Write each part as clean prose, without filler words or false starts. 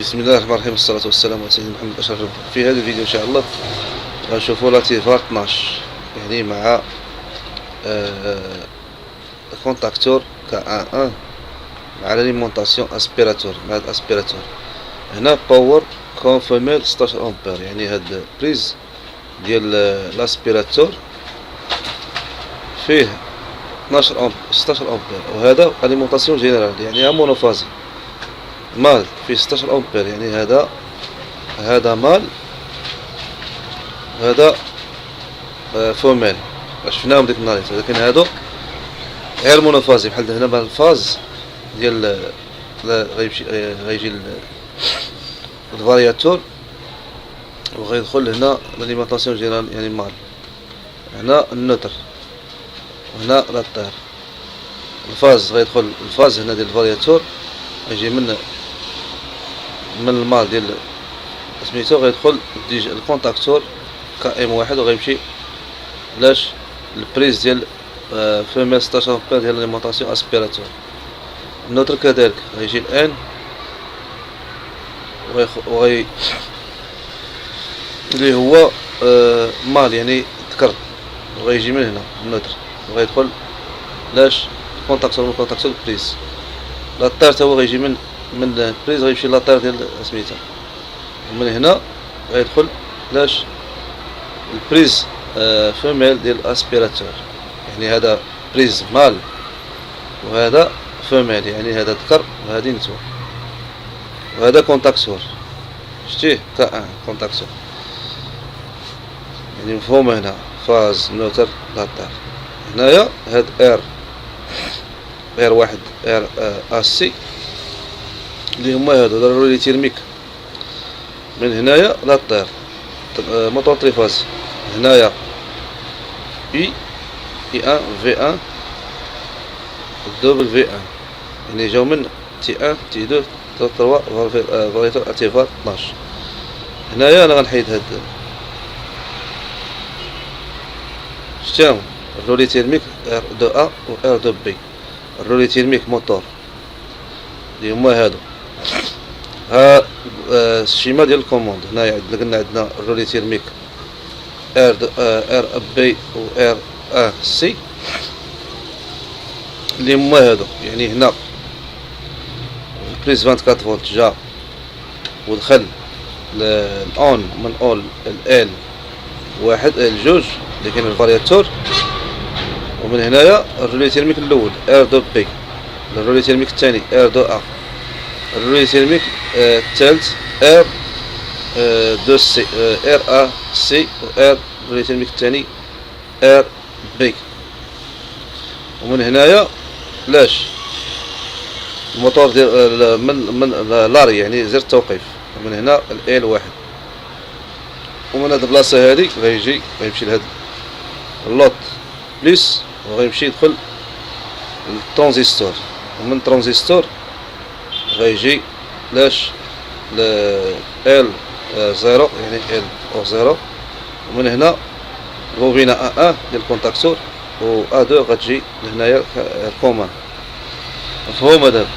بسم الله الرحمن الرحيم، والصلاة والسلام على سيدنا محمد أشرف. في هذا الفيديو إن شاء الله غنشوفو لاتيفار 12 يعني مع كونتاكتور كا 1 مع لاليمونطاسيون اسبيراتور مع هاد الاسبيراتور. هنا باور كون فيميل 16 امبير، يعني هاد بريز ديال الاسبيراتور فيه 12 امبير 16 امبير، وهذا اليمونطاسيون جينيرال يعني مونوفازي مال فيه 16 امبير، يعني هذا مال وهذا فوميل. شفناهم ديك النهار، ولكن هادو غير مونوفازي بحال هنا بحال الفاز ديال غيجي الفارياتور وغيدخل هنا لاليمونطاسيون جينيرال يعني مال. هنا النوتر وهنا لاطير. الفاز غيدخل الفاز هنا ديال الفارياتور غيجي من المال ديال سميتو، غيدخل الكونتاكتور كا ام1 وغيمشي لاش البريز ديال فيميل 16 امبير ديال لاليمونطاسيون اسبيراتور. النوتر كذلك غيجي الان اللي هو مال يعني ذكر، وغيجي من هنا النوتر وغيدخل لاش الكونتاكتور بريز. لاطير تا هو غيجي من البريز غيمشي لاطير ديال سميتها، ومن هنا غيدخل لاش البريز فيميل ديال الاسبيراتور، يعني هذا بريز مال وهذا فيميل، يعني هذا ذكر وهذه نتوى، وهذا كونتاكتور شتيه كا كونتاكتور، يعني مفهوم. هنا فاز نوتر لاطير. هنايا هاد ار واحد ار اسي اللي هما هادو ضروري تيرميك. من هنايا لاطير موتور تريفازي. هنايا اي 1 في 1 دوبل في 1، يعني جاو من تي 1 تي 2 تي 3 فارياتور اتيفار 12. هنايا انا غنحيد هاد شتاهم الرولي تيرميك ار 2 ا و ار 2 بي. الرولي تيرميك موتور اللي هما هادو. ها الشيما ديال الكوموند. هنايا قلنا عندنا الرولي تيرميك ار بي و ار سي اللي هما هادو، يعني هنا البريز 24 فولت جا ودخل الاون من اول ال واحد الجوج اللي كاين الفارياتور. ومن هنايا الرولي تيرميك الاول ار 2 بي، الرولي تيرميك الثاني ار 2 ا، الرولي تيرميك الثالث ار 2 سي ار ا سي، و ار الرولي تيرميك الثاني ار بي. ومن هنايا لاش الموتور ديال من لاري يعني زر التوقيف، ومن هنا ال واحد. ومن هاد البلاصه هادي غيمشي لهاد اللوط بليس وغيمشي يدخل الترانزستور، ومن الترانزستور غيجي لاش ال 0 يعني ال او 0. ومن هنا البوبينه ا1 ديال الكونتاكتور و ا2 غتجي لهنايا الكومان. مفهوم هذا؟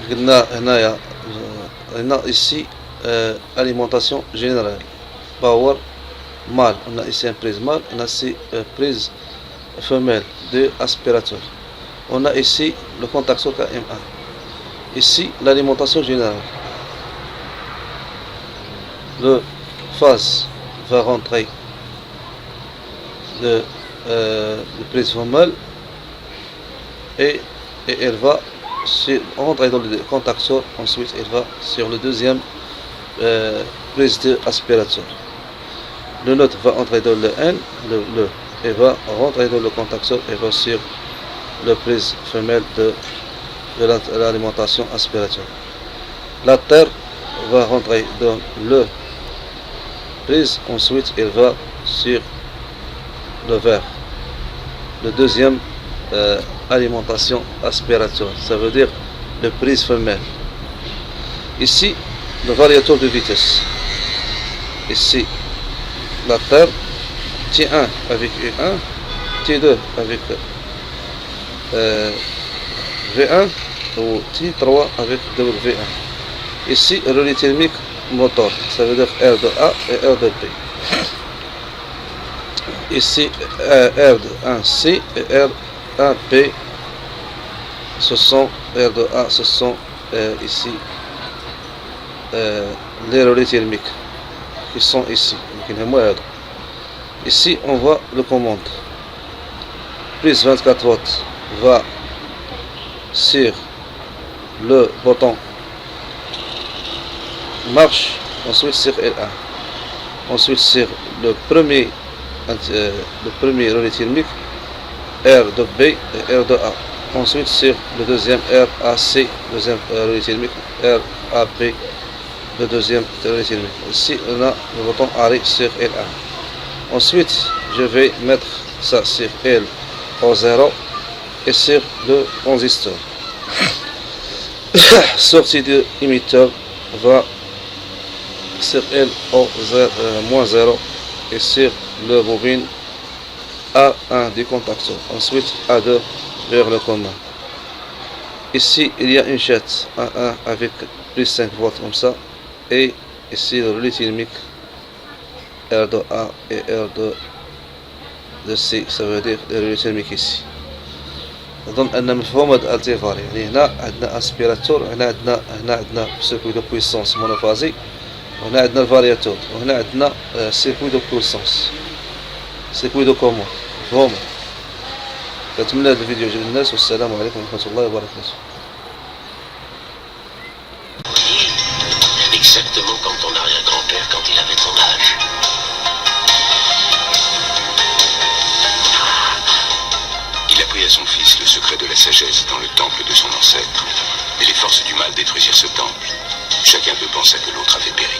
قلنا هنايا هنا ici alimentation générale power mâle. On a ici un prise mâle, on a ici prise femelle de aspirateur. On a ici le contacteur KM1. Ici l'alimentation générale. Le phase va rentrer de prise femelle et elle va rentrer dans le contacteur. Ensuite elle va sur le deuxième prise de aspirateur. Le nœud va entrer dans le N, et va rentrer dans le contacteur et va sur le prise femelle de l'alimentation aspirateur. La terre va rentrer dans le prise, ensuite elle va sur le verre, le deuxième alimentation aspirateur, ça veut dire le prise femelle. Ici le variateur de vitesse. Ici la terre T1 avec E1, T2 avec V1 ou T3 avec W1. Ici, relais thermique moteur, ça veut dire R de A et R de B. Ici, R de 1C et R1B, ce sont R de A, ce sont ici les relais thermiques qui sont ici. Ici, on voit le commande. Plus 24 watts va sur le bouton marche, ensuite sur L1, ensuite sur le premier relais thermique R de B et R de A, ensuite sur le deuxième RAC, deuxième relais thermique, RAB, le deuxième relais thermique. Ici on a le bouton arrêt sur L1. Ensuite je vais mettre ça sur L au 0 et sur le transistor. Sortie de émetteur va sur L au -0 et sur le bobine A1 du contacteur. Ensuite A2 vers le commun. Ici il y a une chaîne A1 avec plus 5 volts comme ça, et ici le relais thermique R de A et R de C, ça veut dire le relais thermique ici. أظن أن مفهوم هذا الالتيفار. يعني هنا عندنا اسبيراتور، هنا عندنا سيركوي دو بويسونس مونوفازي، وهنا عندنا الفارياتور، وهنا عندنا سيركوي دو بويسونس، سيركوي دو كومون. مفهوم؟ كنتمنى هذا الفيديو يعجب الناس، والسلام عليكم ورحمة الله وبركاته. Exactement comme ton arrière-grand-père quand il avait ton âge. Il apprit à son fils le secret de la sagesse dans le temple de son ancêtre. Et les forces du mal détruisirent ce temple. Chacun d'eux pensa que l'autre avait péri.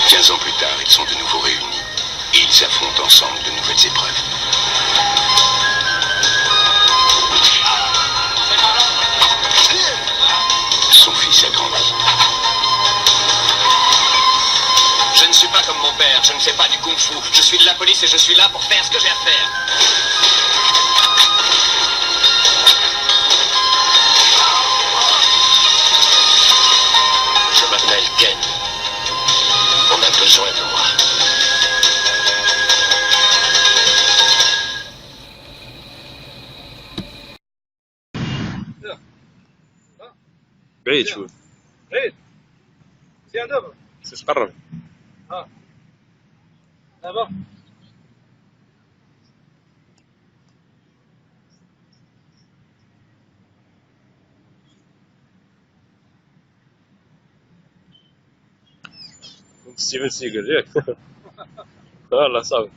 15 ans plus tard, ils sont de nouveau réunis. Et ils affrontent ensemble de nouvelles épreuves. Son fils a grandi. Je ne suis pas comme mon père, je ne fais pas du kung-fu. Je suis de la police et je suis là pour faire ce que j'ai à faire. Je m'appelle Ken. On a besoin de moi. بعيد شوي. بعيد زيادة بس قرب. دابا ستيفن سيجل ياك. والله صافي.